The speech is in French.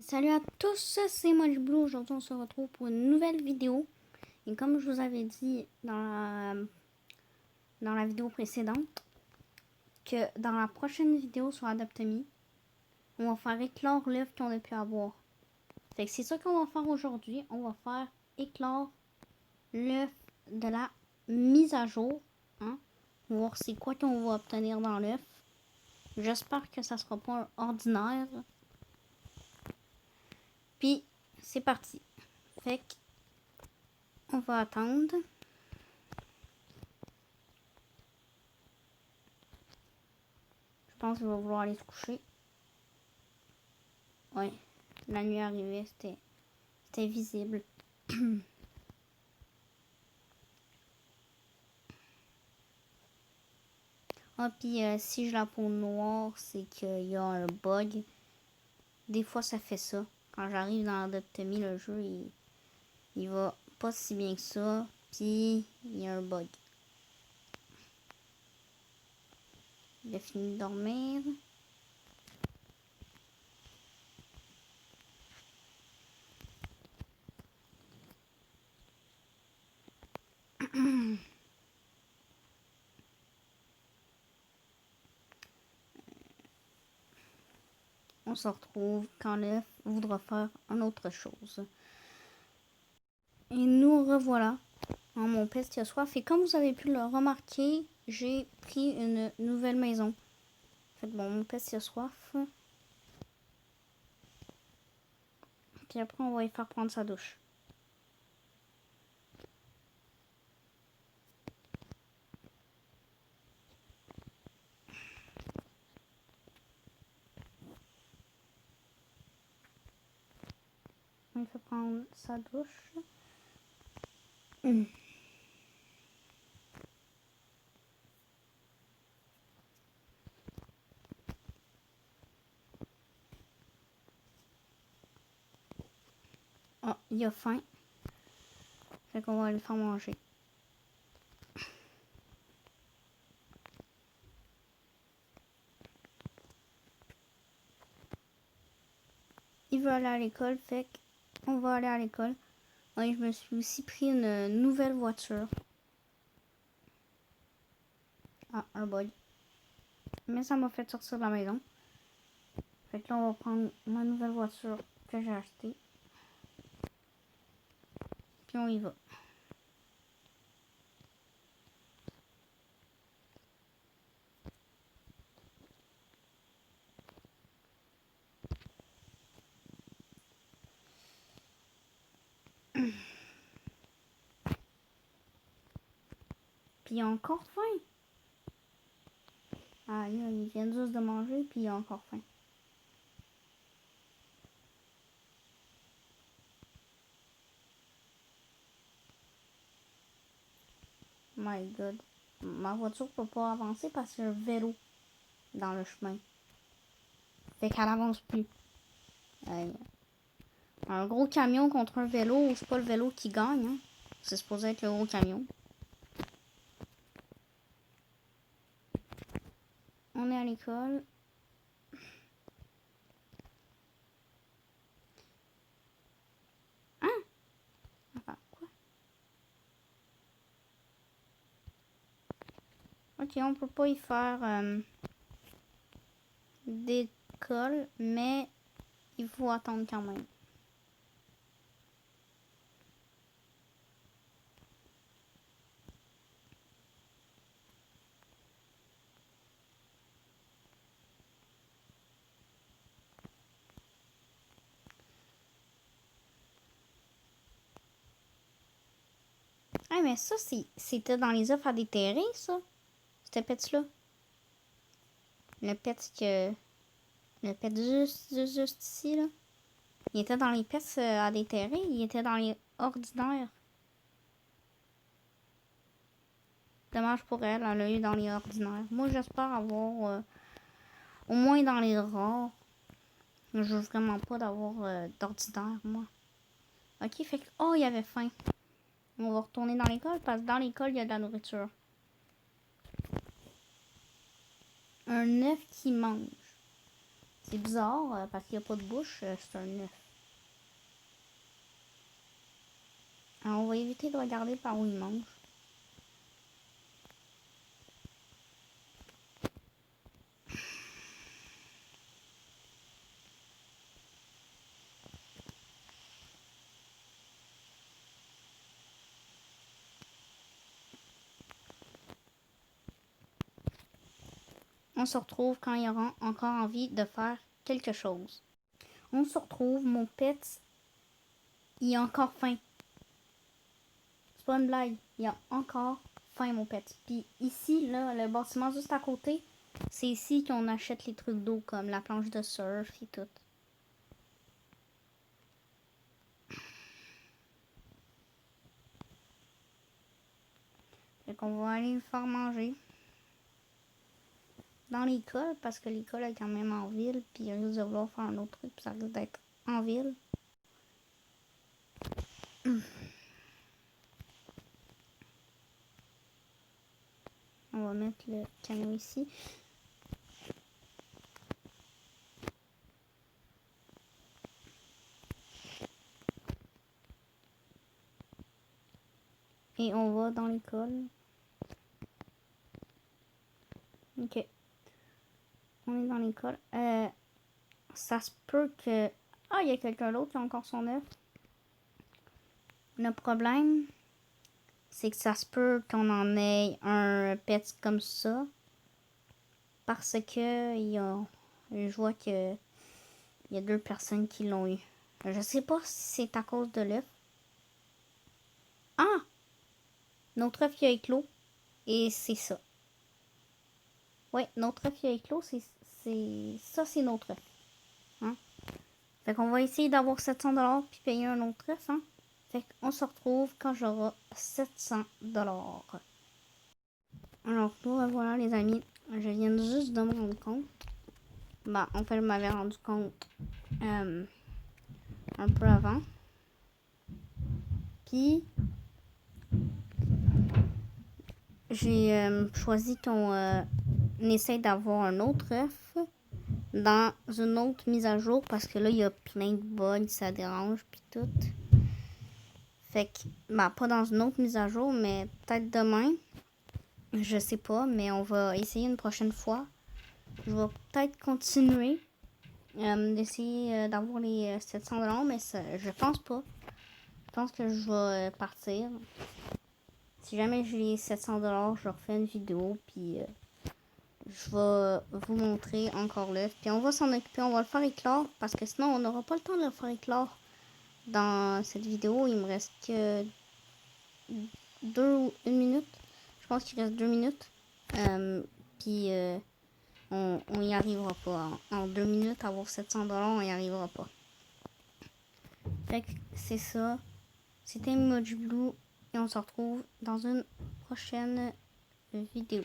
Salut à tous, c'est moi Blue. Aujourd'hui, on se retrouve pour une nouvelle vidéo. Et comme je vous avais dit dans la vidéo précédente, que dans la prochaine vidéo sur Adoptemi, on va faire éclore l'œuf qu'on a pu avoir. Fait que c'est ça qu'on va faire aujourd'hui. On va faire éclore l'œuf de la mise à jour. Hein? On va voir c'est quoi qu'on va obtenir dans l'œuf. J'espère que ça sera pas un ordinaire. Puis, c'est parti. Fait que on va attendre. Je pense qu'il va vouloir aller se coucher. Ouais, la nuit arrivait, c'était visible. Ah, puis si je la peau noire, c'est qu'il y a un bug. Des fois, ça fait ça. Quand j'arrive dans Adoptemi, le jeu, il va pas si bien que ça. Puis, il y a un bug. Il a fini de dormir. On se retrouve quand l'œuf voudra faire une autre chose. Et nous revoilà. Mon peste a soif. Et comme vous avez pu le remarquer, j'ai pris une nouvelle maison. En fait, bon, mon peste a soif. Puis après, on va y faire prendre sa douche. On lui fait prendre sa douche. Oh, il a faim. Fait qu'on va lui faire manger. Il veut aller à l'école, fait qu'on va aller à l'école. Oui, je me suis aussi pris une nouvelle voiture. Ah, un bug. Mais ça m'a fait sortir de la maison. Fait que là, on va prendre ma nouvelle voiture que j'ai achetée. Puis on y va. Puis il a encore faim. Ah, là, il vient juste de manger, puis il a encore faim. My God. Ma voiture peut pas avancer parce qu'il y a un vélo dans le chemin. Fait qu'elle avance plus. Un gros camion contre un vélo, c'est pas le vélo qui gagne. Hein. C'est supposé être le gros camion. On est à l'école. Hein? Enfin, quoi? Ok, on peut pas y faire d'école, mais il faut attendre quand même. Ah, mais ça, c'était dans les offres à déterrer, ça. C'était pet-là. Le pet que... Le pet juste ici, là. Il était dans les pets à déterrer. Il était dans les ordinaires. Dommage pour elle, elle a eu dans les ordinaires. Moi, j'espère avoir au moins dans les rares. Je veux vraiment pas d'avoir d'ordinaire, moi. Ok, fait que... Oh, il y avait faim. On va retourner dans l'école parce que dans l'école, il y a de la nourriture. Un œuf qui mange. C'est bizarre parce qu'il n'y a pas de bouche. C'est un œuf. Alors, on va éviter de regarder par où il mange. On se retrouve quand il aura encore envie de faire quelque chose. On se retrouve, mon pet, il a encore faim. C'est pas une blague, il a encore faim, mon pet. Puis ici, là, le bâtiment juste à côté, c'est ici qu'on achète les trucs d'eau comme la planche de surf et tout. Fait qu'on va aller le faire manger dans l'école parce que l'école est quand même en ville. Puis il risque de vouloir faire un autre truc. Puis ça risque d'être en ville. On va mettre le canot ici. Et on va dans l'école. Ok. On est dans l'école. Ça se peut que... Ah, il y a quelqu'un d'autre qui a encore son œuf. Le problème, c'est que ça se peut qu'on en ait un pet comme ça. Parce que je vois que il y a 2 personnes qui l'ont eu. Je sais pas si c'est à cause de l'œuf. Ah! Notre œuf qui a éclos. Et c'est ça. Ouais, notre œuf qui a éclos, c'est notre œuf. Hein? Fait qu'on va essayer d'avoir 700$ puis payer un autre œuf. Hein? Fait qu'on se retrouve quand j'aurai 700$. Alors, voilà les amis. Je viens juste de me rendre compte. Bah, en fait, je m'avais rendu compte un peu avant. Puis, j'ai choisi qu'on essaye d'avoir un autre œuf dans une autre mise à jour parce que là, il y a plein de bugs, ça dérange, puis tout. Fait que, bah, pas dans une autre mise à jour, mais peut-être demain. Je sais pas, mais on va essayer une prochaine fois. Je vais peut-être continuer d'essayer d'avoir les 700$, mais je pense pas. Je pense que je vais partir. Si jamais j'ai les 700$, je refais une vidéo, puis je vais vous montrer encore l'œuf. Puis on va s'en occuper, on va le faire éclore, parce que sinon on n'aura pas le temps de le faire éclore. Dans cette vidéo, il me reste que 2 ou 1 minute. Je pense qu'il reste 2 minutes. Puis on y arrivera pas. En 2 minutes, avoir 700$, on y arrivera pas. Fait que c'est ça. C'était Emoji Blue et on se retrouve dans une prochaine vidéo.